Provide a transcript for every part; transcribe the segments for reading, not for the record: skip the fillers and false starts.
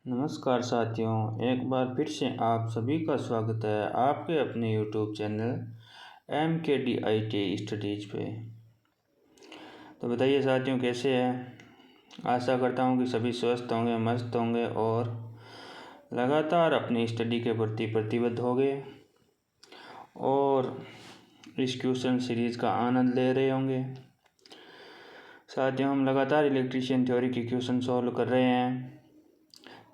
नमस्कार साथियों, एक बार फिर से आप सभी का स्वागत है आपके अपने यूट्यूब चैनल MKDIT स्टडीज पे। तो बताइए साथियों, कैसे हैं। आशा करता हूं कि सभी स्वस्थ होंगे, मस्त होंगे और लगातार अपनी स्टडी के प्रति प्रतिबद्ध होंगे और इस क्वेश्चन सीरीज़ का आनंद ले रहे होंगे। साथियों, हम लगातार इलेक्ट्रीशियन थ्योरी के क्वेश्चन सॉल्व कर रहे हैं,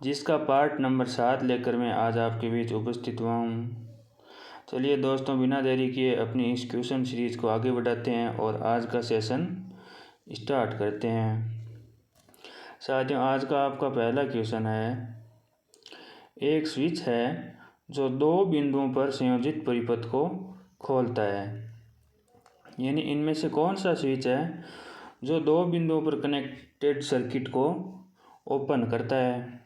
जिसका पार्ट नंबर 7 लेकर मैं आज आपके बीच उपस्थित हुआ हूँ। चलिए दोस्तों, बिना देरी किए अपनी इस क्वेश्चन सीरीज़ को आगे बढ़ाते हैं और आज का सेशन स्टार्ट करते हैं। साथियों, आज का आपका पहला क्वेश्चन है, एक स्विच है जो दो बिंदुओं पर संयोजित परिपथ को खोलता है। यानी इनमें से कौन सा स्विच है जो दो बिंदुओं पर कनेक्टेड सर्किट को ओपन करता है।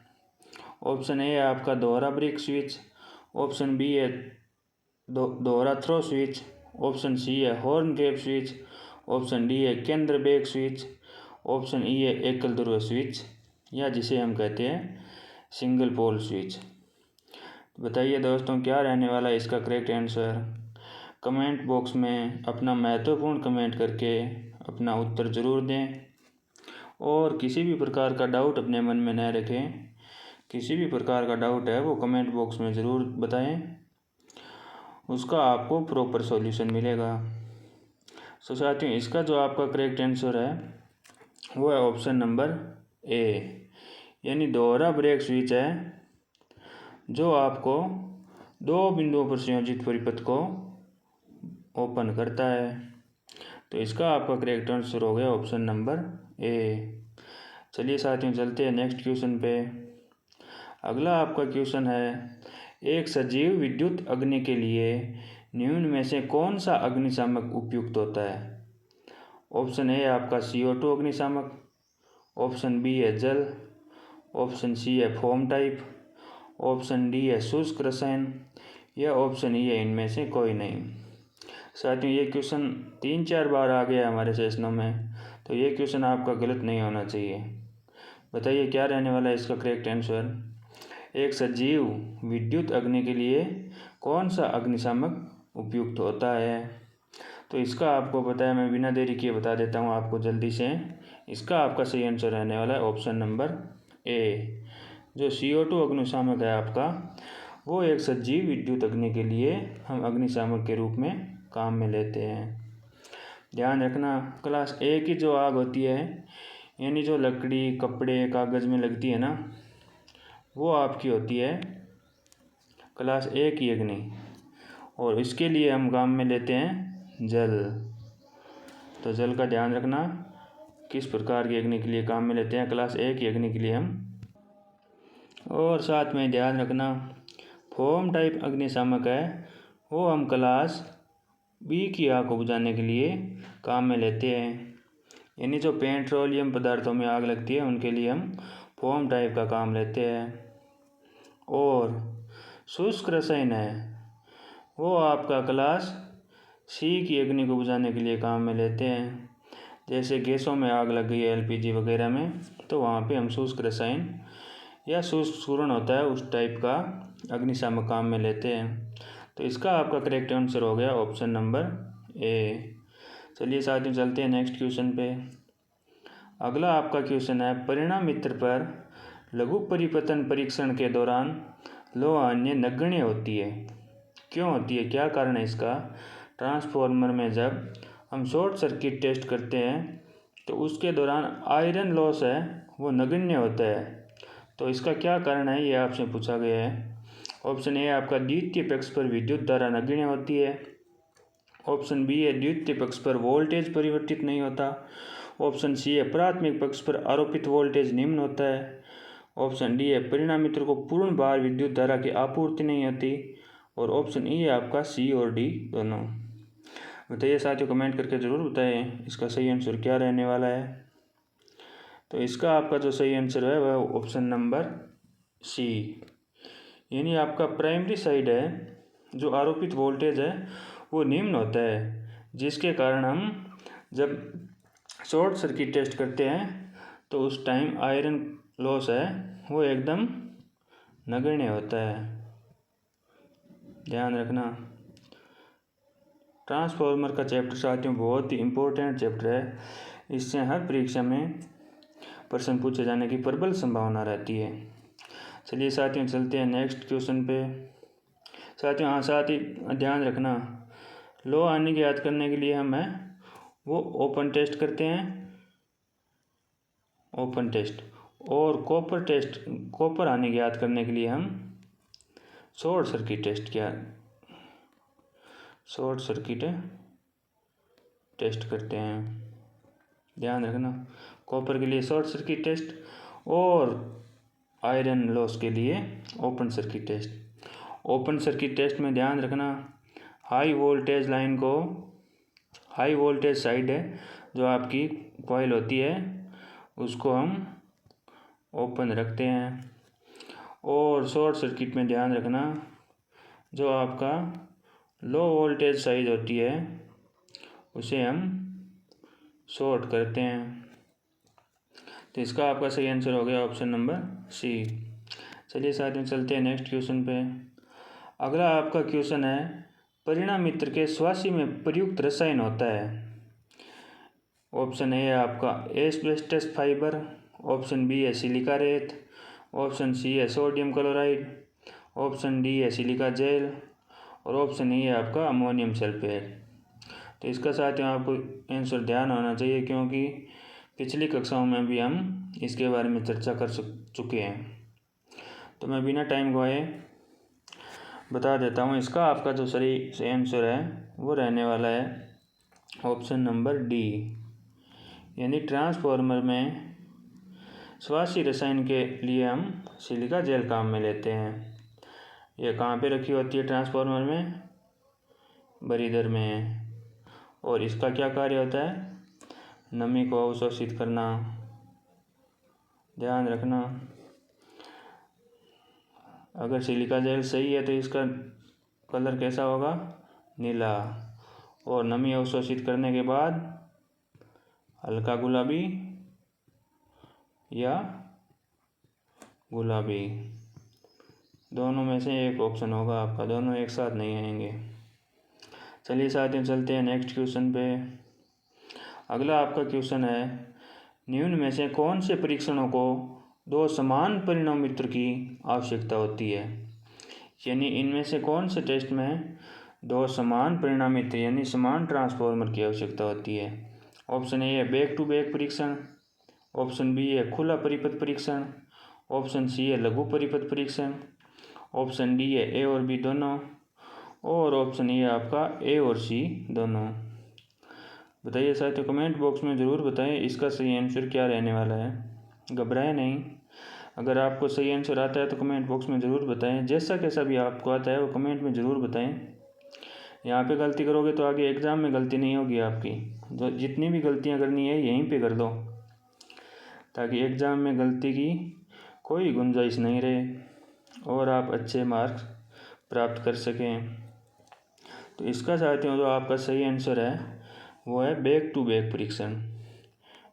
ऑप्शन ए है आपका दोहरा ब्रिक स्विच, ऑप्शन बी है दोहरा थ्रो स्विच, ऑप्शन सी है horn gap switch, option D है केंद्र बेक स्विच, ऑप्शन ई है एकल ध्रुव स्विच या जिसे हम कहते हैं सिंगल पोल स्विच। बताइए दोस्तों, क्या रहने वाला है इसका करेक्ट आंसर। कमेंट बॉक्स में अपना महत्वपूर्ण कमेंट करके अपना उत्तर ज़रूर दें और किसी भी प्रकार का डाउट अपने मन में न रखें। किसी भी प्रकार का डाउट है वो कमेंट बॉक्स में ज़रूर बताएं, उसका आपको प्रॉपर सॉल्यूशन मिलेगा। सो साथियों, इसका जो आपका करेक्ट आंसर है वो है ऑप्शन नंबर ए, यानी दोहरा ब्रेक स्विच है जो आपको दो बिंदुओं पर संयोजित परिपथ को ओपन करता है। तो इसका आपका करेक्ट आंसर हो गया ऑप्शन नंबर ए। चलिए साथियों, चलते हैं नेक्स्ट क्वेश्चन पे। अगला आपका क्वेश्चन है, एक सजीव विद्युत अग्नि के लिए निम्न में से कौन सा अग्निशामक उपयुक्त होता है। ऑप्शन ए आपका CO2 अग्निशामक, ऑप्शन बी है जल, ऑप्शन सी है फोम टाइप, ऑप्शन डी है शुष्क रसायन या ऑप्शन ई है इनमें से कोई नहीं। साथियों, ये क्वेश्चन 3-4 बार आ गया हमारे सेशनों में, तो ये क्वेश्चन आपका गलत नहीं होना चाहिए। बताइए क्या रहने वाला है इसका करेक्ट आंसर। एक सजीव विद्युत अग्नि के लिए कौन सा अग्निशामक उपयुक्त होता है। तो इसका आपको पता है, मैं बिना देरी किए बता देता हूँ आपको जल्दी से। इसका आपका सही आंसर रहने वाला है ऑप्शन नंबर ए। जो CO2 अग्निशामक है आपका, वो एक सजीव विद्युत अग्नि के लिए हम अग्निशामक के रूप में काम में लेते हैं। ध्यान रखना, क्लास ए की जो आग होती है, यानी जो लकड़ी कपड़े कागज़ में लगती है ना, वो आपकी होती है क्लास ए की अग्नि, और इसके लिए हम काम में लेते हैं जल। तो जल का ध्यान रखना, किस प्रकार की अग्नि के लिए काम में लेते हैं, क्लास ए की अग्नि के लिए हम। और साथ में ध्यान रखना, फोम टाइप अग्निशामक है वो हम क्लास बी की आग को बुझाने के लिए काम में लेते हैं। यानी जो पेट्रोलियम पदार्थों में आग लगती है उनके लिए हम फोम टाइप का काम लेते हैं। और शुष्क रसायन है वो आपका क्लास सी की अग्नि को बुझाने के लिए काम में लेते हैं। जैसे गैसों में आग लग गई है LPG वगैरह में, तो वहाँ पे हम शुष्क रसायन या शुष्क चूर्ण होता है उस टाइप का अग्निशामक काम में लेते हैं। तो इसका आपका करेक्ट आंसर हो गया ऑप्शन नंबर ए। चलिए साथियों, चलते हैं नेक्स्ट क्वेश्चन पे। अगला आपका क्वेश्चन है, परिणाम मित्र पर लघु परिपतन परीक्षण के दौरान लोहा अन्य नगण्य होती है। क्यों होती है, क्या कारण है इसका। ट्रांसफार्मर में जब हम शॉर्ट सर्किट टेस्ट करते हैं तो उसके दौरान आयरन लॉस है वो नगण्य होता है। तो इसका क्या कारण है, ये आपसे पूछा गया है। ऑप्शन ए आपका द्वितीय पक्ष पर विद्युत धारा नगण्य होती है, ऑप्शन बी है द्वितीय पक्ष पर वोल्टेज परिवर्तित नहीं होता, ऑप्शन सी है प्राथमिक पक्ष पर आरोपित वोल्टेज निम्न होता है, ऑप्शन डी है परिणाम मित्र को पूर्ण भार विद्युत धारा की आपूर्ति नहीं होती, और ऑप्शन ई है आपका सी और डी दोनों। बताइए साथियों, कमेंट करके ज़रूर बताएं इसका सही आंसर क्या रहने वाला है। तो इसका आपका जो सही आंसर है वह ऑप्शन नंबर सी, यानी आपका प्राइमरी साइड है जो आरोपित वोल्टेज है वो निम्न होता है, जिसके कारण हम जब शॉर्ट सर्किट टेस्ट करते हैं तो उस टाइम आयरन लॉस है वो एकदम नगण्य होता है। ध्यान रखना। ट्रांसफॉर्मर का चैप्टर साथियों बहुत ही इम्पोर्टेंट चैप्टर है। इससे हर परीक्षा में प्रश्न पूछे जाने की प्रबल संभावना रहती है। चलिए साथियों चलते हैं नेक्स्ट क्वेश्चन पे। साथियों साथ ही ध्यान रखना, लो आने की याद करने के लिए हम वो ओपन टेस्ट करते हैं, ओपन टेस्ट, और कॉपर आने की याद करने के लिए हम शॉर्ट सर्किट टेस्ट करते हैं। ध्यान रखना, कॉपर के लिए शॉर्ट सर्किट टेस्ट और आयरन लॉस के लिए open circuit test. Open circuit test में ध्यान रखना, हाई वोल्टेज साइड है जो आपकी कॉइल होती है उसको हम ओपन रखते हैं। और शॉर्ट सर्किट में ध्यान रखना, जो आपका लो वोल्टेज साइड होती है उसे हम शॉर्ट करते हैं। तो इसका आपका सही आंसर हो गया ऑप्शन नंबर सी। चलिए साथियों चलते हैं नेक्स्ट क्वेश्चन पे। अगला आपका क्वेश्चन है, परिणामित्र के स्वाशी में प्रयुक्त रसायन होता है। ऑप्शन ए है आपका एस्बेस्टस फाइबर, ऑप्शन बी है सिलिका रेत, ऑप्शन सी है सोडियम क्लोराइड, ऑप्शन डी है सिलिका जेल और ऑप्शन ई है आपका अमोनियम सल्फेट। तो इसका साथियों आपको आंसर ध्यान होना चाहिए क्योंकि पिछली कक्षाओं में भी हम इसके बारे में चर्चा कर चुके हैं। तो मैं बिना टाइम गवाए बता देता हूँ, इसका आपका जो सही आंसर है वो रहने वाला है ऑप्शन नंबर डी, यानी ट्रांसफॉर्मर में स्वाशी रसायन के लिए हम सिलिका जेल काम में लेते हैं। यह कहाँ पे रखी होती है ट्रांसफॉर्मर में? बरीदर में। और इसका क्या कार्य होता है? नमी को अवशोषित करना। ध्यान रखना, अगर सिलिका जेल सही है तो इसका कलर कैसा होगा? नीला। और नमी अवशोषित करने के बाद हल्का गुलाबी या गुलाबी, दोनों में से एक ऑप्शन होगा आपका, दोनों एक साथ नहीं आएंगे। चलिए साथियों चलते हैं नेक्स्ट क्वेश्चन पे। अगला आपका क्वेश्चन है, निम्न में से कौन से परीक्षणों को दो समान परिणामित्र की आवश्यकता होती है? यानी इनमें से कौन से टेस्ट में दो समान परिणामित्र यानी समान ट्रांसफॉर्मर की आवश्यकता होती है? ऑप्शन ए है बैक टू बैक परीक्षण, ऑप्शन बी है खुला परिपथ परीक्षण, ऑप्शन सी है लघु परिपथ परीक्षण, ऑप्शन डी है ए और बी दोनों, और ऑप्शन ए है आपका ए और सी दोनों। बताइए साथियों, कमेंट बॉक्स में ज़रूर बताएं इसका सही आंसर क्या रहने वाला है। घबराएं नहीं, अगर आपको सही आंसर आता है तो कमेंट बॉक्स में ज़रूर बताएं। जैसा भी आपको आता है वो कमेंट में ज़रूर बताएं। यहाँ पे गलती करोगे तो आगे एग्ज़ाम में गलती नहीं होगी आपकी। जो जितनी भी गलतियाँ करनी है यहीं पे कर दो, ताकि एग्ज़ाम में गलती की कोई गुंजाइश नहीं रहे और आप अच्छे मार्क्स प्राप्त कर सकें। तो इसका साथियों जो आपका सही आंसर है वो है बैक टू बैक परीक्षण।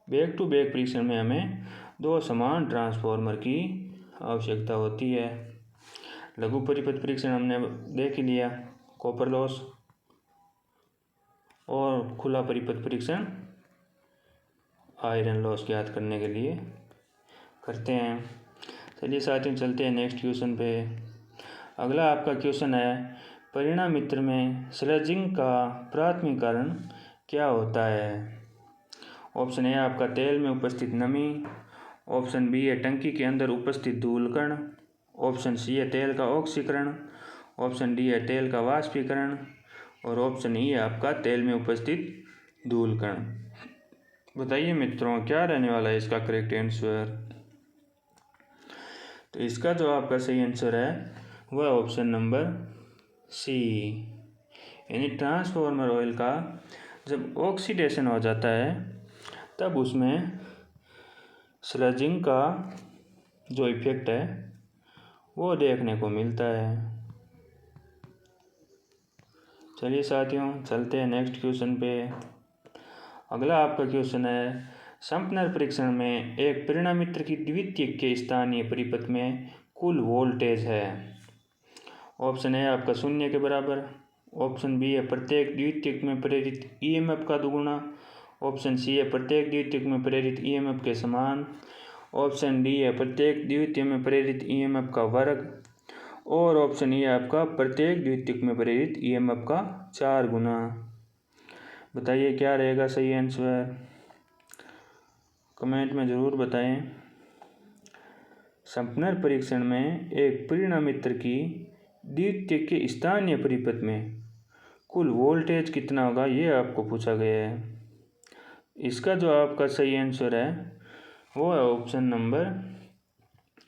बैक टू बैक परीक्षण में हमें दो समान ट्रांसफॉर्मर की आवश्यकता होती है। लघु परिपथ परीक्षण हमने देख ही लिया, कॉपर लॉस, और खुला परिपथ परीक्षण आयरन लॉस ज्ञात करने के लिए करते हैं। चलिए साथियों चलते हैं नेक्स्ट क्वेश्चन पे। अगला आपका क्वेश्चन है, परिणामित्र में स्लजिंग का प्राथमिक कारण क्या होता है? ऑप्शन ए आपका तेल में उपस्थित नमी, ऑप्शन बी है टंकी के अंदर उपस्थित धूलकण, ऑप्शन सी है तेल का ऑक्सीकरण, ऑप्शन डी है तेल का वाष्पीकरण और ऑप्शन ई है आपका तेल में उपस्थित धूलकण। बताइए मित्रों क्या रहने वाला है इसका करेक्ट आंसर? तो इसका जो आपका सही आंसर है वह ऑप्शन नंबर सी, यानी ट्रांसफॉर्मर ऑयल का जब ऑक्सीडेशन हो जाता है तब उसमें स्लजिंग का जो इफेक्ट है वो देखने को मिलता है। चलिए साथियों चलते हैं नेक्स्ट क्वेश्चन पे। अगला आपका क्वेश्चन है, संपनर परीक्षण में एक परिणामित्र की द्वितीयक के स्थानीय परिपथ में कुल वोल्टेज है। ऑप्शन ए आपका 0 के बराबर। ऑप्शन बी है प्रत्येक द्वितीयक में प्रेरित ईएमएफ का दुगुना। ऑप्शन सी है प्रत्येक द्वितीयक में प्रेरित ईएमएफ के समान। ऑप्शन डी है प्रत्येक द्वितीयक में प्रेरित ईएमएफ का वर्ग। और ऑप्शन ई है आपका प्रत्येक द्वितीयक में प्रेरित ईएमएफ का 4 गुना। बताइए क्या रहेगा सही आंसर, कमेंट में ज़रूर बताएं। संपनर परीक्षण में एक परिणामित्र की द्वितीयक के स्थानीय परिपथ में कुल वोल्टेज कितना होगा, ये आपको पूछा गया है। इसका जो आपका सही आंसर है वो है ऑप्शन नंबर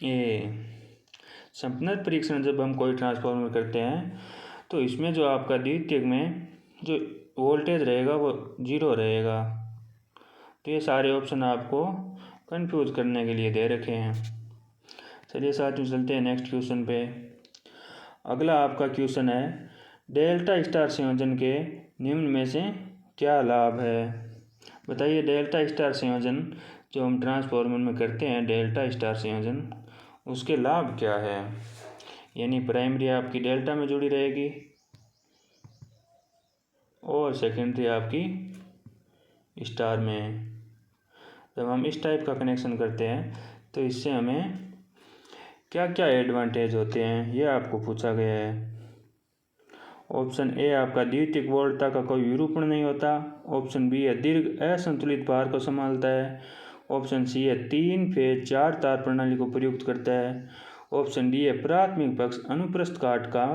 ए। संपनर परीक्षण जब हम कोई ट्रांसफार्मर करते हैं तो इसमें जो आपका द्वितीयक में जो वोल्टेज रहेगा वो 0 रहेगा। तो ये सारे ऑप्शन आपको कंफ्यूज करने के लिए दे रखे हैं। चलिए साथियों चलते हैं नेक्स्ट क्वेश्चन पे। अगला आपका क्वेश्चन है डेल्टा स्टार संयोजन के निम्न में से क्या लाभ है। बताइए डेल्टा स्टार संयोजन जो हम ट्रांसफार्मर में करते हैं, डेल्टा स्टार संयोजन, उसके लाभ क्या है। यानी प्राइमरी आपकी डेल्टा में जुड़ी रहेगी और सेकेंडरी आपकी स्टार में। जब हम इस टाइप का कनेक्शन करते हैं तो इससे हमें क्या क्या एडवांटेज होते हैं, ये आपको पूछा गया है। ऑप्शन ए आपका द्वितीयक वोल्टता का कोई विरूपण नहीं होता। ऑप्शन बी है दीर्घ असंतुलित भार को संभालता है। ऑप्शन सी है 3 फेज 4 तार प्रणाली को प्रयुक्त करता है। ऑप्शन डी है प्राथमिक पक्ष अनुप्रस्थ काट का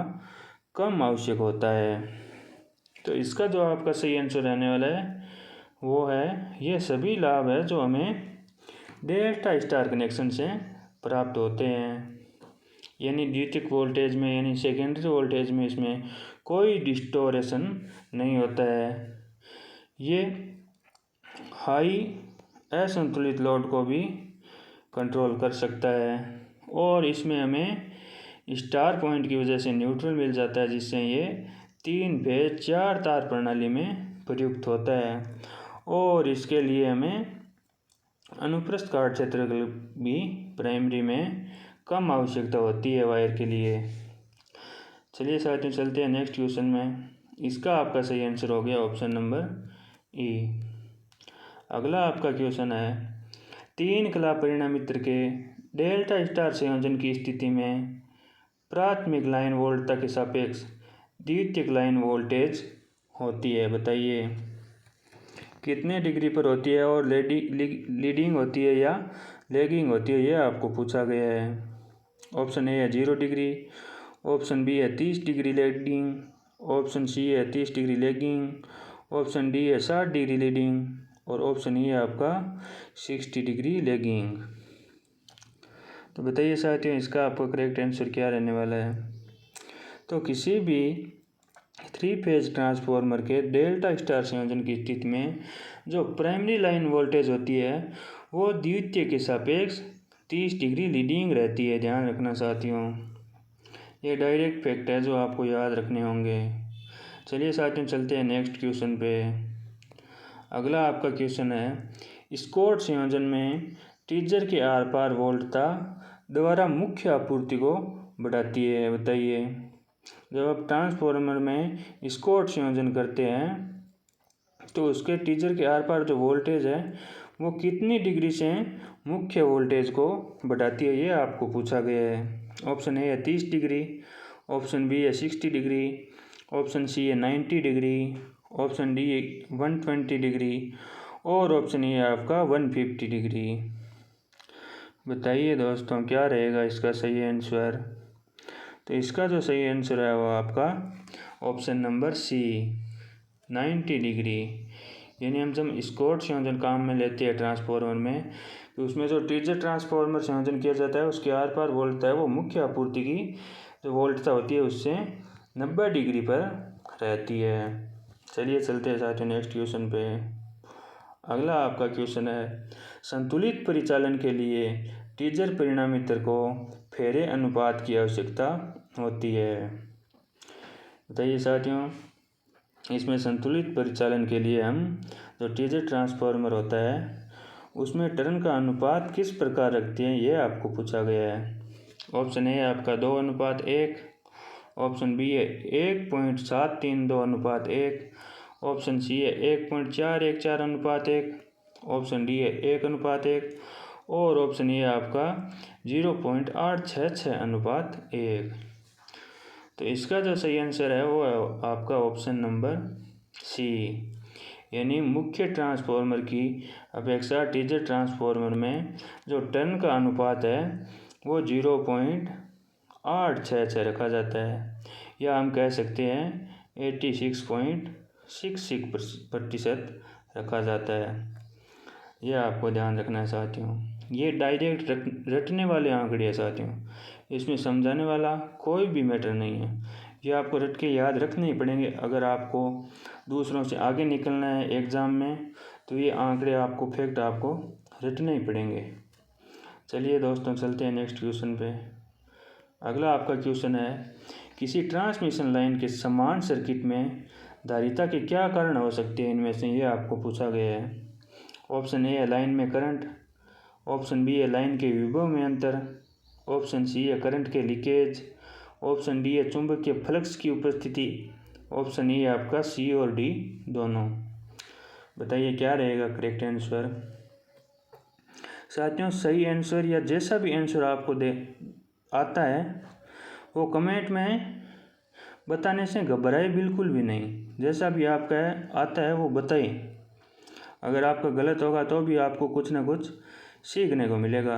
कम आवश्यक होता है। तो इसका जो आपका सही आंसर रहने वाला है वो है ये सभी लाभ है जो हमें डेल्टा स्टार कनेक्शन से प्राप्त होते हैं। यानी द्वितीयक वोल्टेज में यानी सेकेंडरी वोल्टेज में इसमें कोई डिस्टोरेशन नहीं होता है। ये हाई असंतुलित लोड को भी कंट्रोल कर सकता है और इसमें हमें स्टार पॉइंट की वजह से न्यूट्रल मिल जाता है, जिससे ये 3 फेज 4 तार प्रणाली में प्रयुक्त होता है। और इसके लिए हमें अनुप्रस्थ काट क्षेत्र भी प्राइमरी में कम आवश्यकता होती है वायर के लिए। चलिए साथियों चलते हैं नेक्स्ट क्वेश्चन में। इसका आपका सही आंसर हो गया ऑप्शन नंबर ई। अगला आपका क्वेश्चन है 3 कला परिणामित्र के डेल्टा स्टार संयोजन की स्थिति में प्राथमिक लाइन वोल्टता के सापेक्ष द्वितीयक लाइन वोल्टेज होती है। बताइए कितने डिग्री पर होती है और लीडिंग होती है या लैगिंग होती है, ये आपको पूछा गया है। ऑप्शन ए है 0 डिग्री। ऑप्शन बी है 30 डिग्री लीडिंग। ऑप्शन सी है 30 डिग्री लैगिंग। ऑप्शन डी है 60 डिग्री लीडिंग और ऑप्शन ई है आपका 60 डिग्री लैगिंग। तो बताइए साथियों इसका आपका करेक्ट आंसर क्या रहने वाला है। तो किसी भी 3 फेज ट्रांसफार्मर के डेल्टा स्टार संयोजन की स्थिति में जो प्राइमरी लाइन वोल्टेज होती है वो द्वितीयक के सापेक्ष 30 डिग्री लीडिंग रहती है। ध्यान रखना साथियों, ये डायरेक्ट फैक्ट है जो आपको याद रखने होंगे। चलिए साथियों चलते हैं नेक्स्ट क्वेश्चन पे। अगला आपका क्वेश्चन है स्कॉट संयोजन में टीजर के आर पार वोल्टता द्वारा मुख्य आपूर्ति को बढ़ाती है। बताइए जब आप ट्रांसफार्मर में स्कॉट संयोजन करते हैं तो उसके टीजर के आर पार जो वोल्टेज है वो कितनी डिग्री से मुख्य वोल्टेज को बढ़ाती है, ये आपको पूछा गया है। ऑप्शन ए है 30 डिग्री। ऑप्शन बी है 60 डिग्री। ऑप्शन सी है 90 डिग्री। ऑप्शन डी है 120 डिग्री और ऑप्शन ए है आपका 150 डिग्री। बताइए दोस्तों क्या रहेगा इसका सही आंसर। तो इसका जो सही आंसर है वो आपका ऑप्शन नंबर सी 90 डिग्री। यानी हम जब स्कॉट संयोजन काम में लेते हैं ट्रांसफार्मर में तो उसमें जो टीजर ट्रांसफार्मर संयोजन किया जाता है उसके आर पार वोल्टता है वो मुख्य आपूर्ति की जो वोल्टता होती है उससे 90 डिग्री पर रहती है। चलिए चलते हैं साथियों नेक्स्ट क्वेश्चन पे। अगला आपका क्वेश्चन है संतुलित परिचालन के लिए टीजर परिणामित्र को फेरे अनुपात की आवश्यकता होती है। बताइए साथियों इसमें संतुलित परिचालन के लिए हम जो टीजर ट्रांसफार्मर होता है उसमें टर्न का अनुपात किस प्रकार रखते हैं, ये आपको पूछा गया है। ऑप्शन ए आपका 2:1, ऑप्शन बी है 1.732:1, ऑप्शन सी है 1.414:1, ऑप्शन डी है 1:1 और ऑप्शन ए आपका 0.866:1। तो इसका जो सही आंसर है वो है आपका ऑप्शन नंबर सी, यानी मुख्य ट्रांसफार्मर की अपेक्षा टीजर ट्रांसफार्मर में जो टर्न का अनुपात है वो 0.866 रखा जाता है, या हम कह सकते हैं 86.66% रखा जाता है। यह आपको ध्यान रखना है साथियों। ये डायरेक्ट रटने वाले आंकड़े हैं साथियों, इसमें समझाने वाला कोई भी मैटर नहीं है। ये आपको रट के याद रखने ही पड़ेंगे अगर आपको दूसरों से आगे निकलना है एग्ज़ाम में, तो ये आंकड़े आपको फैक्ट आपको रटने ही पड़ेंगे। चलिए दोस्तों चलते हैं नेक्स्ट क्वेश्चन पे। अगला आपका क्वेश्चन है, किसी ट्रांसमिशन लाइन के समान सर्किट में धारिता के क्या कारण हो सकते हैं, इनमें से ये आपको पूछा गया है। ऑप्शन ए है लाइन में करंट, ऑप्शन बी है लाइन के विभव में अंतर, ऑप्शन सी है करंट के लीकेज, ऑप्शन डी है चुंबकीय फ्लक्स की उपस्थिति, ऑप्शन ई है आपका सी और डी दोनों। बताइए क्या रहेगा करेक्ट आंसर। साथियों सही आंसर या जैसा भी आंसर आपको आता है वो कमेंट में बताने से घबराए बिल्कुल भी नहीं। जैसा भी आपका आता है वो बताइए। अगर आपका गलत होगा तो भी आपको कुछ ना कुछ सीखने को मिलेगा,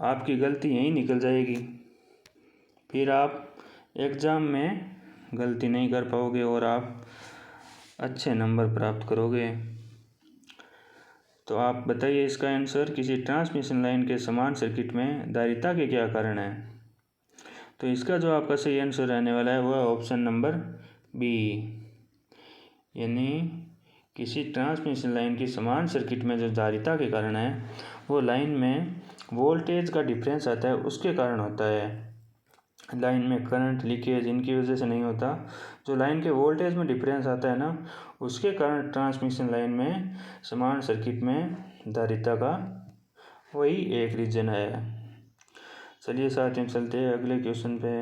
आपकी गलती यहीं निकल जाएगी, फिर आप एग्ज़ाम में गलती नहीं कर पाओगे और आप अच्छे नंबर प्राप्त करोगे। तो आप बताइए इसका आंसर, किसी ट्रांसमिशन लाइन के समान सर्किट में धारिता के क्या कारण है। तो इसका जो आपका सही आंसर रहने वाला है वो है ऑप्शन नंबर बी, यानी किसी ट्रांसमिशन लाइन की समान सर्किट में जो धारिता के कारण है वो लाइन में वोल्टेज का डिफरेंस आता है उसके कारण होता है। लाइन में करंट लीकेज इनकी वजह से नहीं होता, जो लाइन के वोल्टेज में डिफरेंस आता है ना उसके कारण ट्रांसमिशन लाइन में समान सर्किट में धारिता का वही एक रीजन है। चलिए साथियों चलते हैं अगले क्वेश्चन पे।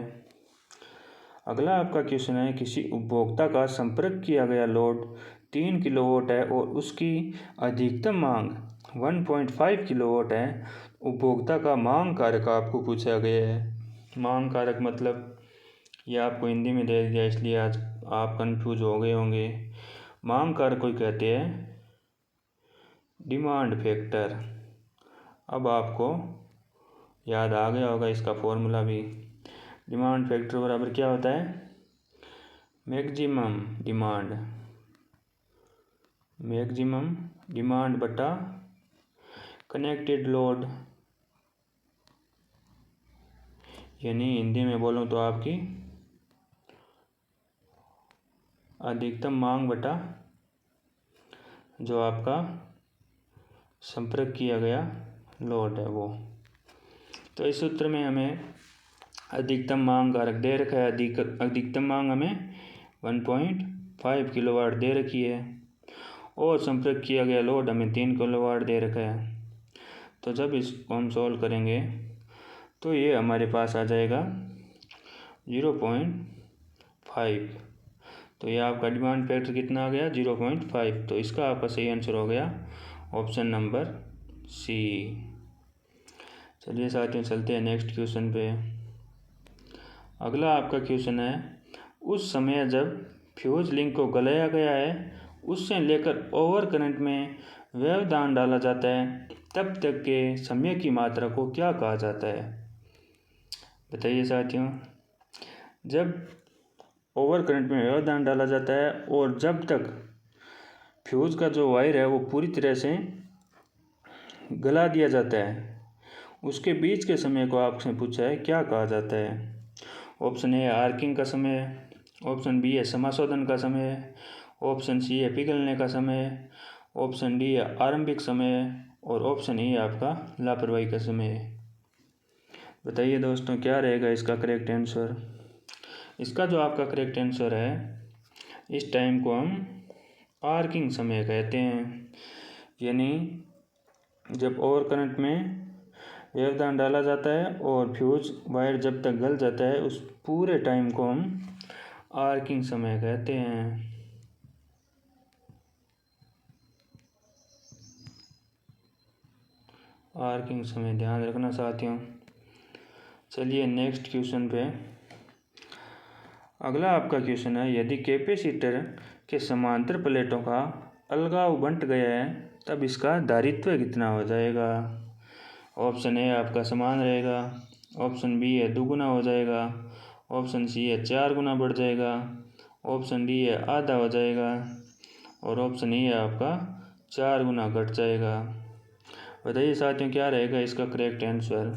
अगला आपका क्वेश्चन है, किसी उपभोक्ता का संपर्क किया गया लोड 3 किलोवाट है और उसकी अधिकतम मांग 1.5 किलोवाट है। उपभोक्ता का मांग कारक आपको पूछा गया है। मांग कारक मतलब ये आपको हिंदी में दे दिया इसलिए आज आप कंफ्यूज हो गए होंगे। मांग कारक को कहते हैं डिमांड फैक्टर। अब आपको याद आ गया होगा इसका फॉर्मूला भी। डिमांड फैक्टर बराबर क्या होता है, मैक्सिमम डिमांड बटा कनेक्टेड लोड, यानी हिंदी में बोलूँ तो आपकी अधिकतम मांग बटा जो आपका संपर्क किया गया लोड है वो। तो इस सूत्र में हमें अधिकतम मांग कारक दे रखा है। अधिकतम मांग हमें 1.5 किलोवाट दे रखी है और संपर्क किया गया लोड हमें 3 किलोवाट दे रखा है। तो जब इसको हम सॉल्व करेंगे तो ये हमारे पास आ जाएगा 0.5। तो ये आपका डिमांड फैक्टर कितना आ गया 0.5। तो इसका आपका सही आंसर हो गया ऑप्शन नंबर सी। चलिए साथियों चलते हैं नेक्स्ट क्वेश्चन पे। अगला आपका क्वेश्चन है, उस समय जब फ्यूज लिंक को गलाया गया है उससे लेकर ओवर करंट में व्यवधान डाला जाता है तब तक के समय की मात्रा को क्या कहा जाता है। बताइए साथियों, जब ओवर करंट में व्यवधान डाला जाता है और जब तक फ्यूज का जो वायर है वो पूरी तरह से गला दिया जाता है उसके बीच के समय को आपसे पूछा है क्या कहा जाता है। ऑप्शन ए आर्किंग का समय, ऑप्शन बी है समाशोधन का समय, ऑप्शन सी है पिघलने का समय, ऑप्शन डी है आरंभिक समय और ऑप्शन ई है आपका लापरवाही का समय। बताइए दोस्तों क्या रहेगा इसका करेक्ट आंसर। इसका जो आपका करेक्ट आंसर है, इस टाइम को हम आर्किंग समय कहते हैं, यानी जब ओवर करंट में व्यवधान डाला जाता है और फ्यूज वायर जब तक गल जाता है उस पूरे टाइम को हम आर्किंग समय कहते हैं। आर्किंग समय ध्यान रखना साथियों। चलिए नेक्स्ट क्वेश्चन पे। अगला आपका क्वेश्चन है, यदि कैपेसिटर के समांतर प्लेटों का अलगाव बंट गया है तब इसका धारित्व कितना हो जाएगा। ऑप्शन ए आपका समान रहेगा, ऑप्शन बी है दुगुना हो जाएगा, ऑप्शन सी है 4 गुना बढ़ जाएगा, ऑप्शन डी है आधा हो जाएगा और ऑप्शन ई है आपका 4 गुना घट जाएगा। बताइए साथियों क्या रहेगा इसका करेक्ट आंसर,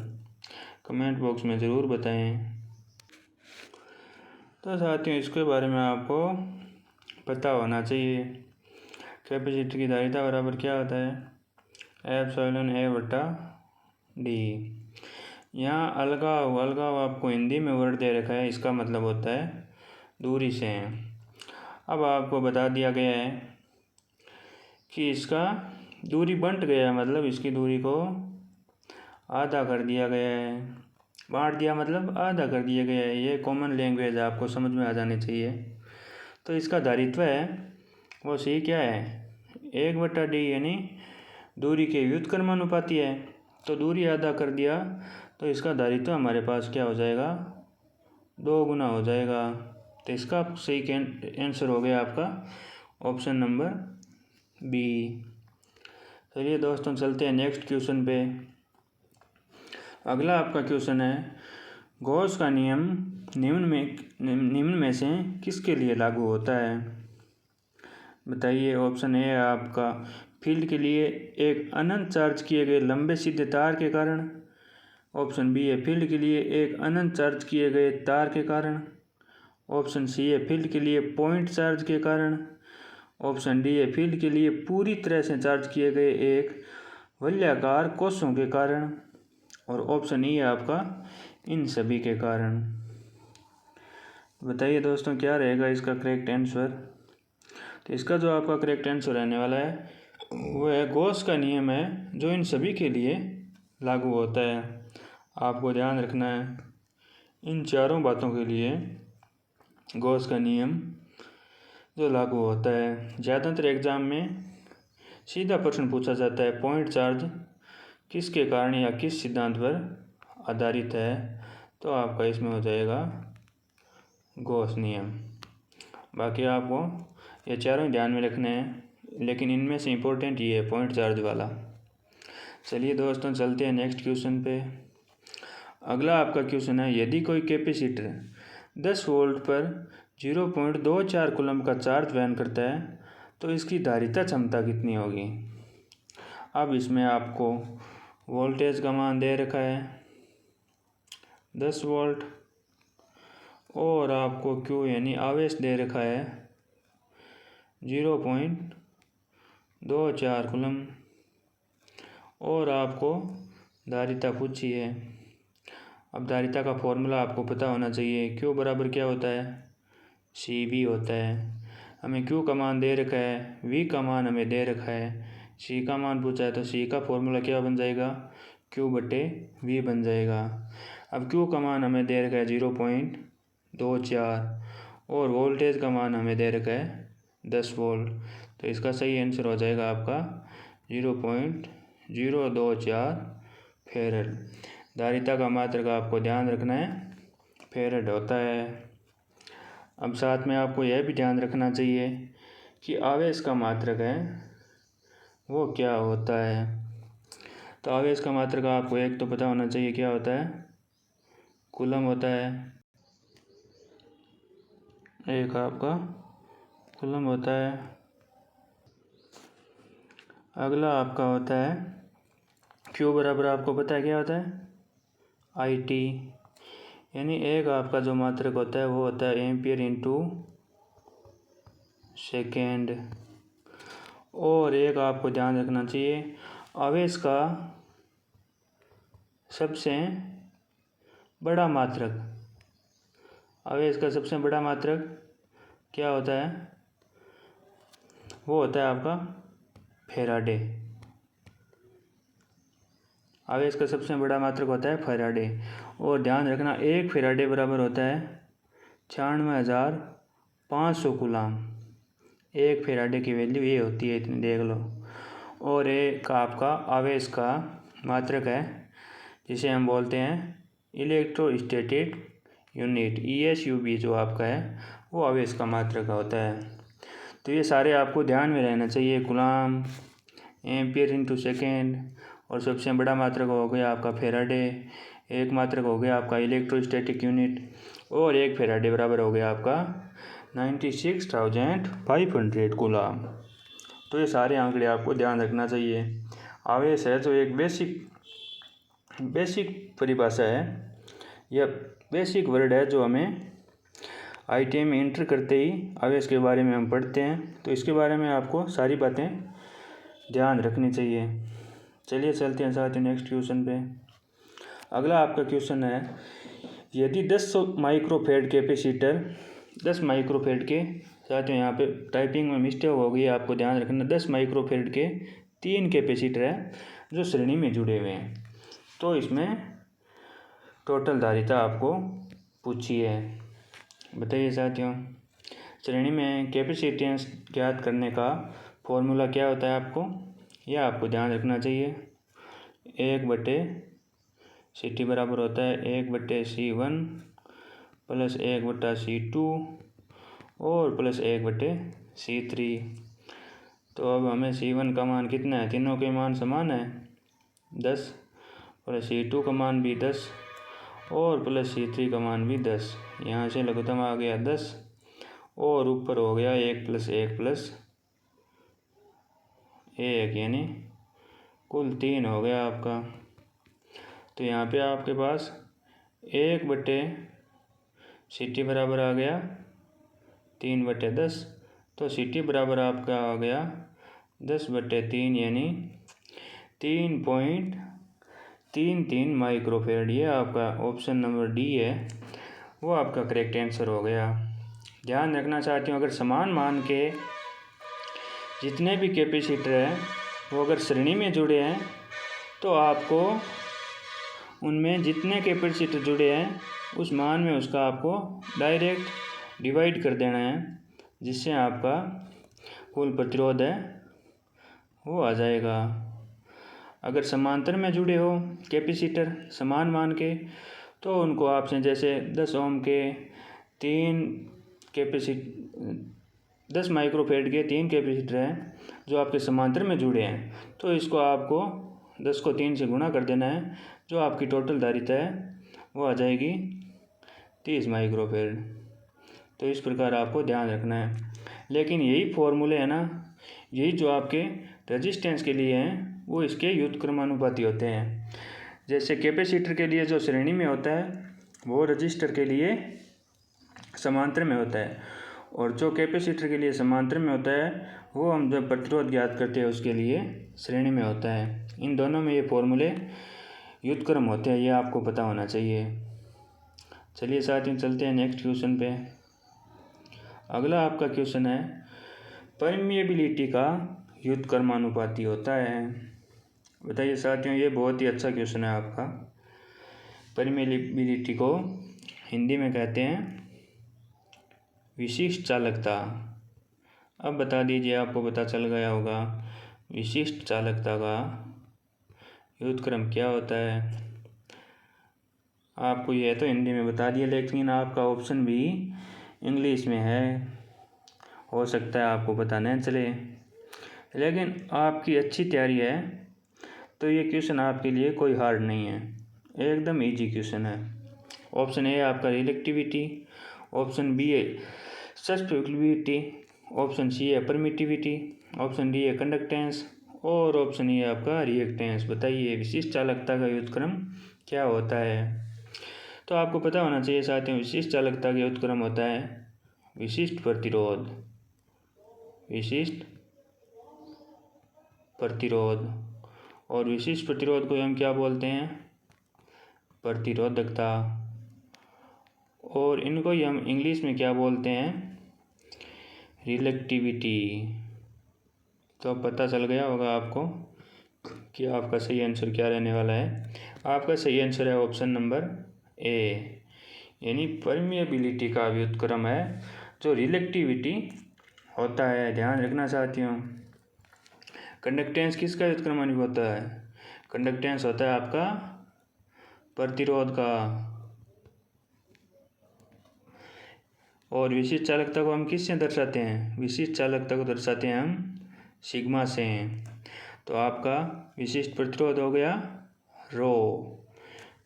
कमेंट बॉक्स में ज़रूर बताएं। तो साथियों इसके बारे में आपको पता होना चाहिए। कैपेसिटर की धारिता बराबर क्या होता है, एप्सिलॉन ए बटा डी। यहाँ अलगाव आपको हिंदी में वर्ड दे रखा है, इसका मतलब होता है दूरी से है। अब आपको बता दिया गया है कि इसका दूरी बंट गया है, मतलब इसकी दूरी को आधा कर दिया गया है। बांट दिया मतलब आधा कर दिया गया है। ये कॉमन लैंग्वेज आपको समझ में आ जानी चाहिए। तो इसका धारित्व है वो सी क्या है, 1/d यानी दूरी के व्युत्क्रमानुपाती है। तो दूरी आधा कर दिया तो इसका धारित्व हमारे पास क्या हो जाएगा, 2 गुना हो जाएगा। तो इसका सही आंसर हो गया आपका ऑप्शन नंबर बी। चलिए दोस्तों चलते हैं नेक्स्ट क्वेश्चन पे। अगला आपका क्वेश्चन है, गॉस का नियम निम्न में से किसके लिए लागू होता है। बताइए। ऑप्शन ए आपका फील्ड के लिए एक अनंत चार्ज किए गए लंबे सीधे तार के कारण, ऑप्शन बी है फील्ड के लिए एक अनंत चार्ज किए गए तार के कारण, ऑप्शन सी है फील्ड के लिए पॉइंट चार्ज के कारण, ऑप्शन डी है फील्ड के लिए पूरी तरह से चार्ज किए गए एक वलयाकार कोषों के कारण, और ऑप्शन ई है आपका इन सभी के कारण। बताइए दोस्तों क्या रहेगा इसका करेक्ट आंसर। तो इसका जो आपका करेक्ट आंसर रहने वाला है वो है गॉस का नियम है जो इन सभी के लिए लागू होता है। आपको ध्यान रखना है इन चारों बातों के लिए गॉस का नियम जो लागू होता है। ज़्यादातर एग्ज़ाम में सीधा प्रश्न पूछा जाता है, पॉइंट चार्ज किसके कारण या किस सिद्धांत पर आधारित है। तो आपका इसमें हो जाएगा गॉस नियम। बाकी आपको ये चारों ध्यान में रखने हैं, लेकिन इनमें से इम्पोर्टेंट ये है पॉइंट चार्ज वाला। चलिए दोस्तों चलते हैं नेक्स्ट क्वेश्चन पे। अगला आपका क्वेश्चन है, यदि कोई कैपेसिटर 10 वोल्ट पर 0.24 कूलम्ब का चार्ज वहन करता है तो इसकी धारिता क्षमता कितनी होगी। अब इसमें आपको वोल्टेज का मान दे रखा है 10 वोल्ट और आपको क्यू यानी आवेश दे रखा है 0.24 कूलम्ब और आपको धारिता पूछी है। अब धारिता का फॉर्मूला आपको पता होना चाहिए। क्यू बराबर क्या होता है, सी वी होता है। हमें क्यू का मान दे रखा है, वी का मान हमें दे रखा है, सी का मान पूछा है तो सी का फॉर्मूला क्या बन जाएगा, क्यू बटे वी बन जाएगा। अब क्यू का मान हमें दे रखा है 0.24 और वोल्टेज का मान हमें दे रखा है 10 वोल्ट। तो इसका सही आंसर हो जाएगा आपका 0.024 फेरेड। धारिता का मात्रक आपको ध्यान रखना है फेरेड होता है। अब साथ में आपको यह भी ध्यान रखना चाहिए कि आवेश का मात्रक है वो क्या होता है। तो आवेश का मात्रक आपको एक तो पता होना चाहिए क्या होता है, कूलम होता है। एक आपका कूलम होता है। अगला आपका होता है क्यू बराबर आपको पता है क्या होता है, आई टी। यानी एक आपका जो मात्रक होता है वो होता है एम्पियर इंटू सेकेंड। और एक आपको ध्यान रखना चाहिए आवेश का सबसे बड़ा मात्रक, आवेश का सबसे बड़ा मात्रक क्या होता है, वो होता है आपका फैराडे। आवेश का सबसे बड़ा मात्रक होता है फैराडे। और ध्यान रखना 1 फैराडे बराबर होता है 96,500 कूलाम। 1 फैराडे की वैल्यू ये होती है, इतनी देख लो। और एक आपका आवेश का मात्रक है जिसे हम बोलते हैं इलेक्ट्रोस्टैटिक यूनिट, ESUB जो आपका है वो आवेश का मात्रक होता है। तो ये सारे आपको ध्यान में रहना चाहिए, कूलाम, एम्पियर इंटू सेकेंड, और सबसे बड़ा मात्रक हो गया आपका फैराडे, एक मात्रक हो गया आपका इलेक्ट्रोस्टैटिक यूनिट, और 1 फैराडे बराबर हो गया आपका 96,500 कूलाम। तो ये सारे आंकड़े आपको ध्यान रखना चाहिए। आवेश है जो एक बेसिक परिभाषा है, यह बेसिक वर्ड है जो हमें ITI में इंटर करते ही आवेश के बारे में हम पढ़ते हैं। तो इसके बारे में आपको सारी बातें ध्यान रखनी चाहिए। चलिए चलते हैं साथियों नेक्स्ट क्वेश्चन पे। अगला आपका क्वेश्चन है, यदि 10 माइक्रोफेड कैपेसिटर, 10 माइक्रोफेड के, साथियों यहाँ पे टाइपिंग में मिस्टेक हो गई, आपको ध्यान रखना, 10 माइक्रोफेड के 3 कैपेसिटर है जो श्रेणी में जुड़े हुए हैं। तो इसमें टोटल धारिता आपको पूछी है। बताइए साथियों, श्रेणी में कैपेसिटेंस ज्ञात करने का फॉर्मूला क्या होता है आपको, यह आपको ध्यान रखना चाहिए। 1/CT बराबर होता है 1/C1 प्लस 1/C2 और प्लस 1/C3। तो अब हमें C1 का मान कितना है, तीनों के मान समान है 10, प्लस C2 का मान भी 10 और प्लस C3 का मान भी 10। यहाँ से लघुत्तम आ गया 10 और ऊपर हो गया 1 + 1 + 1, यानी कुल 3 हो गया आपका। तो यहाँ पे आपके पास 1/CT बराबर आ गया 3/10। तो CT बराबर आपका आ गया 10/3, यानी 3.33 माइक्रोफेड। ये आपका ऑप्शन नंबर डी है, वो आपका करेक्ट आंसर हो गया। ध्यान रखना चाहती हूँ, अगर समान मान के जितने भी कैपेसिटर हैं वो अगर श्रेणी में जुड़े हैं तो आपको उनमें जितने कैपेसिटर जुड़े हैं उस मान में उसका आपको डायरेक्ट डिवाइड कर देना है, जिससे आपका कुल प्रतिरोध है वो आ जाएगा। अगर समांतर में जुड़े हो कैपेसिटर समान मान के, तो उनको आपसे जैसे 10 ओम के 10 माइक्रोफेड के 3 कैपेसिटर हैं जो आपके समांतर में जुड़े हैं, तो इसको आपको 10 को 3 से गुणा कर देना है, जो आपकी टोटल धारिता है वो आ जाएगी 30 माइक्रोफेड। तो इस प्रकार आपको ध्यान रखना है। लेकिन यही फॉर्मूले है ना, यही जो आपके रेजिस्टेंस के लिए हैं वो इसके व्युत्क्रमानुपाती होते हैं। जैसे कैपेसिटर के लिए जो श्रेणी में होता है वो रजिस्टर के लिए समांतर में होता है, और जो कैपेसिटर के लिए समांतर में होता है वो हम जब प्रतिरोध ज्ञात करते हैं उसके लिए श्रेणी में होता है। इन दोनों में ये फॉर्मूले व्युत्क्रम होते हैं, ये आपको पता होना चाहिए। चलिए साथियों चलते हैं नेक्स्ट क्वेश्चन पे। अगला आपका क्वेश्चन है, परमिएबिलिटी का व्युत्क्रमानुपाती होता है। बताइए साथियों, ये बहुत ही अच्छा क्वेश्चन है आपका। परमिएबिलिटी को हिंदी में कहते हैं विशिष्ट चालकता। अब बता दीजिए, आपको पता चल गया होगा विशिष्ट चालकता का व्युत्क्रम क्या होता है। आपको यह तो हिंदी में बता दिया, लेकिन आपका ऑप्शन भी इंग्लिश में है, हो सकता है आपको पता नहीं चले, लेकिन आपकी अच्छी तैयारी है तो ये क्वेश्चन आपके लिए कोई हार्ड नहीं है, एकदम इजी क्वेश्चन है। ऑप्शन ए आपका रिएक्टिविटी, ऑप्शन बी है सस्टेबिलिटी, ऑप्शन सी है परमिटिविटी, ऑप्शन डी है कंडक्टेंस, और ऑप्शन ई है आपका रिएक्टेंस। बताइए विशिष्ट चालकता का व्युत्क्रम क्या होता है। तो आपको पता होना चाहिए साथियों, विशिष्ट चालकता का व्युत्क्रम होता है विशिष्ट प्रतिरोध, विशिष्ट प्रतिरोध, और विशिष्ट प्रतिरोध को हम क्या बोलते हैं, प्रतिरोधकता, और इनको ही हम इंग्लिश में क्या बोलते हैं, रिएक्टिविटी। तो पता चल गया होगा आपको कि आपका सही आंसर क्या रहने वाला है। आपका सही आंसर है ऑप्शन नंबर ए, यानी परमिएबिलिटी का व्युत्क्रम है जो रिलेक्टिविटी होता है। ध्यान रखना साथियों। कंडक्टेंस किसका व्युत्क्रमानुपाती होता है? कंडक्टेंस होता है आपका प्रतिरोध का। और विशिष्ट चालकता को हम किससे दर्शाते हैं? विशिष्ट चालकता को दर्शाते हैं हम सिग्मा से। तो आपका विशिष्ट प्रतिरोध हो गया रो।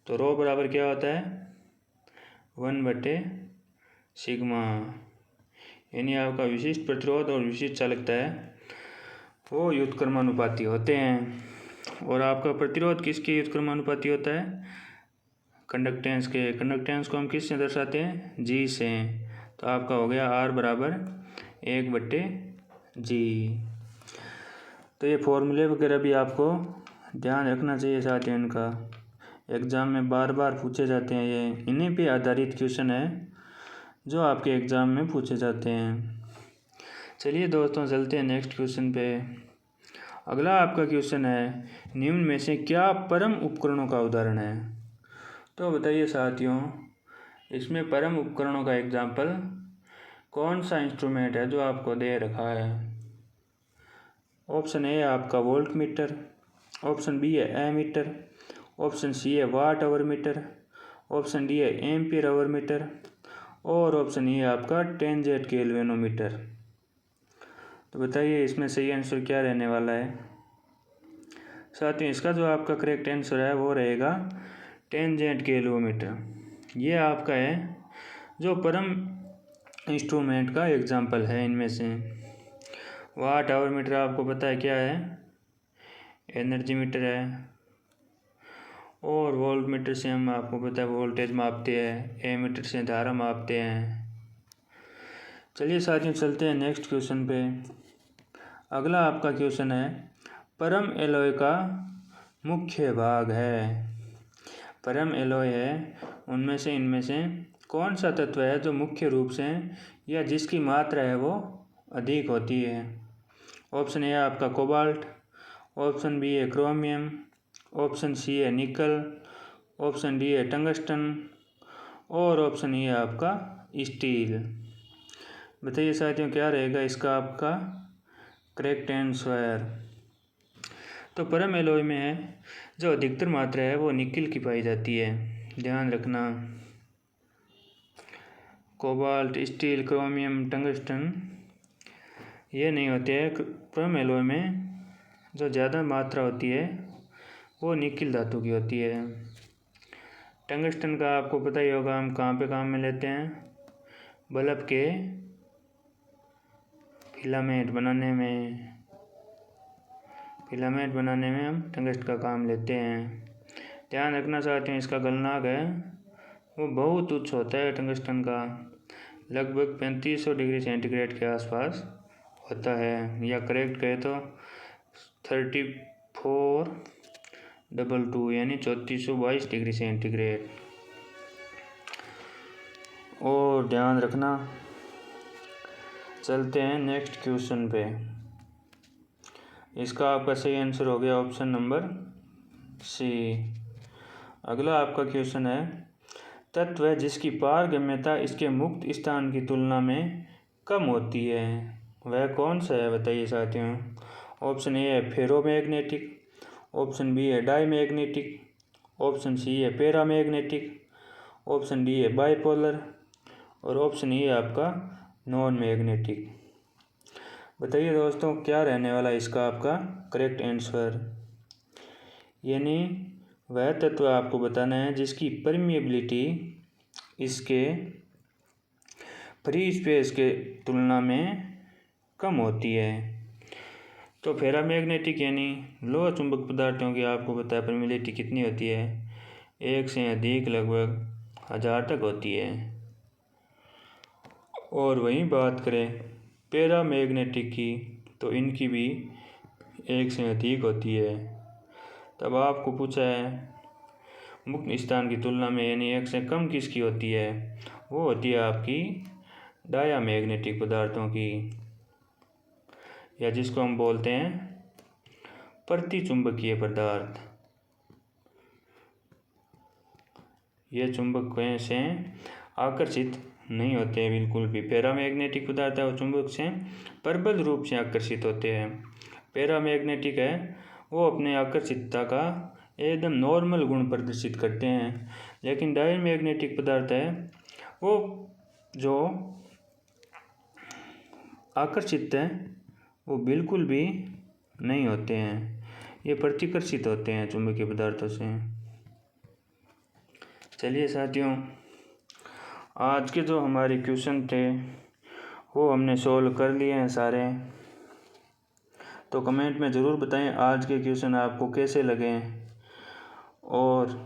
तो रो बराबर क्या होता है? 1/सिग्मा। यानी आपका विशिष्ट प्रतिरोध और विशिष्ट चालकता है वो व्युत्क्रमानुपाती होते हैं। और आपका प्रतिरोध किसके व्युत्क्रमानुपाती होता है? कंडक्टेंस के। कंडक्टेंस को हम किससे दर्शाते हैं? जी से। तो आपका हो गया R बराबर 1/G। तो ये फॉर्मूले वगैरह भी आपको ध्यान रखना चाहिए साथियों। इनका एग्ज़ाम में बार बार पूछे जाते हैं। ये इन्हीं पे आधारित क्वेश्चन है जो आपके एग्ज़ाम में पूछे जाते हैं। चलिए दोस्तों चलते हैं नेक्स्ट क्वेश्चन पे। अगला आपका क्वेश्चन है, निम्न में से क्या परम उपकरणों का उदाहरण है? तो बताइए साथियों, इसमें परम उपकरणों का एग्जाम्पल कौन सा इंस्ट्रूमेंट है जो आपको दे रखा है? ऑप्शन ए है आपका वोल्ट मीटर, ऑप्शन बी है एमीटर, ऑप्शन सी है watt hour meter, option D है एम्पियर आवर मीटर और ऑप्शन ई है आपका टेंजेंट गैल्वेनोमीटर। तो बताइए इसमें सही आंसर क्या रहने वाला है? साथियों इसका जो आपका करेक्ट आंसर है वो रहेगा टेंजेंट गैल्वेनोमीटर। ये आपका है जो परम इंस्ट्रूमेंट का एग्जाम्पल है इनमें से। वाट आवर मीटर आपको पता है क्या है? एनर्जी मीटर है। और वोल्ट मीटर से हम आपको पता है वोल्टेज मापते हैं। ए मीटर से धारा मापते हैं। चलिए साथियों चलते हैं नेक्स्ट क्वेश्चन पे। अगला आपका क्वेश्चन है, परम एलॉय का मुख्य भाग है। परम एलॉय है उनमें से इनमें से कौन सा तत्व है जो मुख्य रूप से या जिसकी मात्रा है वो अधिक होती है? ऑप्शन ए आपका कोबाल्ट, ऑप्शन बी है क्रोमियम, ऑप्शन सी है निकल, ऑप्शन डी है टंगस्टन और ऑप्शन ई है आपका स्टील। बताइए साथियों क्या रहेगा इसका आपका करेक्ट आंसर? तो परम एलॉय में है जो अधिकतर मात्रा है वो निकल की पाई जाती है। ध्यान रखना। कोबाल्ट, स्टील, क्रोमियम, टंगस्टन ये नहीं होते हैं। परम एलॉय में जो ज़्यादा मात्रा होती है वो निकिल धातु की होती है। टंगस्टन का आपको पता ही होगा हम कहाँ पे काम में लेते हैं? बल्ब के फिलामेंट बनाने में हम टंगस्ट का काम लेते हैं। ध्यान रखना चाहते हैं इसका गलनांक है वो बहुत उच्च होता है टंगस्टन का, लगभग 3500 डिग्री सेंटीग्रेड के आसपास होता है, या करेक्ट कहे तो 3422 यानी 3422 डिग्री सेंटीग्रेड। और ध्यान रखना। चलते हैं नेक्स्ट क्वेश्चन पे। इसका आपका सही आंसर हो गया ऑप्शन नंबर सी। अगला आपका क्वेश्चन है, तत्व है जिसकी पारगम्यता इसके मुक्त स्थान की तुलना में कम होती है, वह कौन सा है? बताइए साथियों। ऑप्शन ए है फेरोमैग्नेटिक, ऑप्शन बी है डाईमैग्नेटिक, ऑप्शन सी है पैरामैग्नेटिक, ऑप्शन डी है बाइपोलर और ऑप्शन ई है आपका नॉन मैग्नेटिक। बताइए दोस्तों क्या रहने वाला इसका आपका करेक्ट आंसर? यानी वह तत्व आपको बताना है जिसकी परमिएबिलिटी इसके फ्री स्पेस के तुलना में कम होती है। तो फेरामैग्नेटिक यानी लोह चुंबक पदार्थों की आपको पता है परमिएबिलिटी कितनी होती है? 1 से अधिक लगभग 1000 तक होती है। और वहीं बात करें पैरामैग्नेटिक की तो इनकी भी 1 से अधिक होती है। तब आपको पूछा है मुक्त स्थान की तुलना में यानी 1 से कम किसकी होती है? वो होती है आपकी डायामैग्नेटिक पदार्थों की, या जिसको हम बोलते हैं प्रतिचुंबकीय पदार्थ, ये चुंबक से आकर्षित नहीं होते हैं बिल्कुल भी। पैरामैग्नेटिक पदार्थ है वो चुंबक से प्रबल रूप से आकर्षित होते हैं। पैरामैग्नेटिक है वो अपने आकर्षितता का एकदम नॉर्मल गुण प्रदर्शित करते हैं, लेकिन डायमैग्नेटिक पदार्थ है वो जो आकर्षित है वो बिल्कुल भी नहीं होते हैं, ये प्रतिकर्षित होते हैं चुंबकीय पदार्थों से। चलिए साथियों, आज के जो हमारे क्वेश्चन थे वो हमने सॉल्व कर लिए हैं सारे। तो कमेंट में ज़रूर बताएं आज के क्वेश्चन आपको कैसे लगे और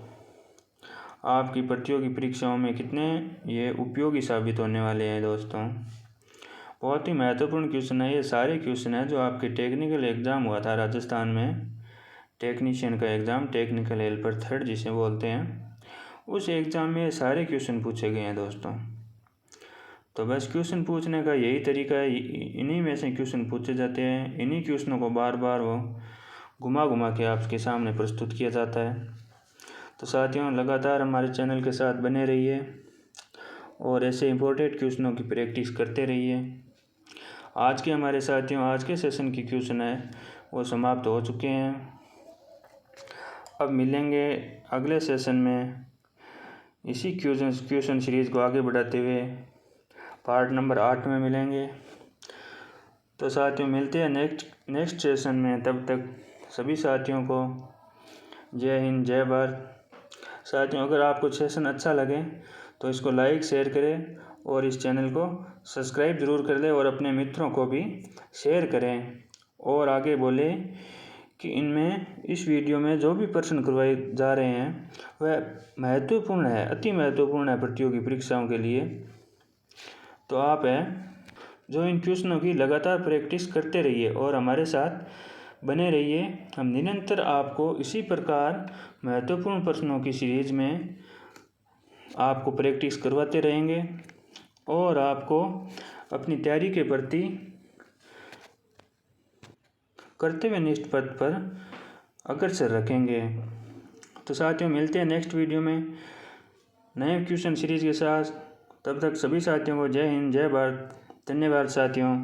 आपकी प्रतियोगी परीक्षाओं में कितने ये उपयोगी साबित होने वाले हैं। दोस्तों, बहुत ही महत्वपूर्ण क्वेश्चन है, ये सारे क्वेश्चन हैं जो आपके टेक्निकल एग्ज़ाम हुआ था राजस्थान में, टेक्नीशियन का एग्ज़ाम, टेक्निकल हेल्पर थर्ड जिसे बोलते हैं, उस एग्ज़ाम में सारे क्वेश्चन पूछे गए हैं दोस्तों। तो बस क्वेश्चन पूछने का यही तरीका है, इन्हीं में से क्वेश्चन पूछे जाते हैं, इन्हीं क्वेश्चनों को बार बार वो घुमा घुमा के आपके सामने प्रस्तुत किया जाता है। तो साथियों, लगातार हमारे चैनल के साथ बने रहिए और ऐसे इम्पोर्टेंट क्वेश्चनों की प्रैक्टिस करते रहिए। आज के हमारे साथियों, आज के सेशन की क्वेश्चन है वो समाप्त हो चुके हैं। अब मिलेंगे अगले सेशन में, इसी क्वेश्चन सीरीज़ को आगे बढ़ाते हुए पार्ट नंबर 8 में मिलेंगे। तो साथियों, मिलते हैं नेक्स्ट सेशन में। तब तक सभी साथियों को जय हिंद, जय भारत। साथियों, अगर आपको सेशन अच्छा लगे तो इसको लाइक शेयर करें और इस चैनल को सब्सक्राइब ज़रूर कर लें और अपने मित्रों को भी शेयर करें और आगे बोलें कि इस वीडियो में जो भी प्रश्न करवाए जा रहे हैं वह महत्वपूर्ण है, अति महत्वपूर्ण है प्रतियोगी परीक्षाओं के लिए। तो आप जो इन क्वेश्चनों की लगातार प्रैक्टिस करते रहिए और हमारे साथ बने रहिए। हम निरंतर आपको इसी प्रकार महत्वपूर्ण प्रश्नों की सीरीज़ में आपको प्रैक्टिस करवाते रहेंगे और आपको अपनी तैयारी के प्रति कर्तव्यनिष्ठ पथ पर अग्रसर रखेंगे। तो साथियों, मिलते हैं नेक्स्ट वीडियो में नए क्वेश्चन सीरीज़ के साथ। तब तक सभी साथियों को जय हिंद, जय भारत। धन्यवाद साथियों।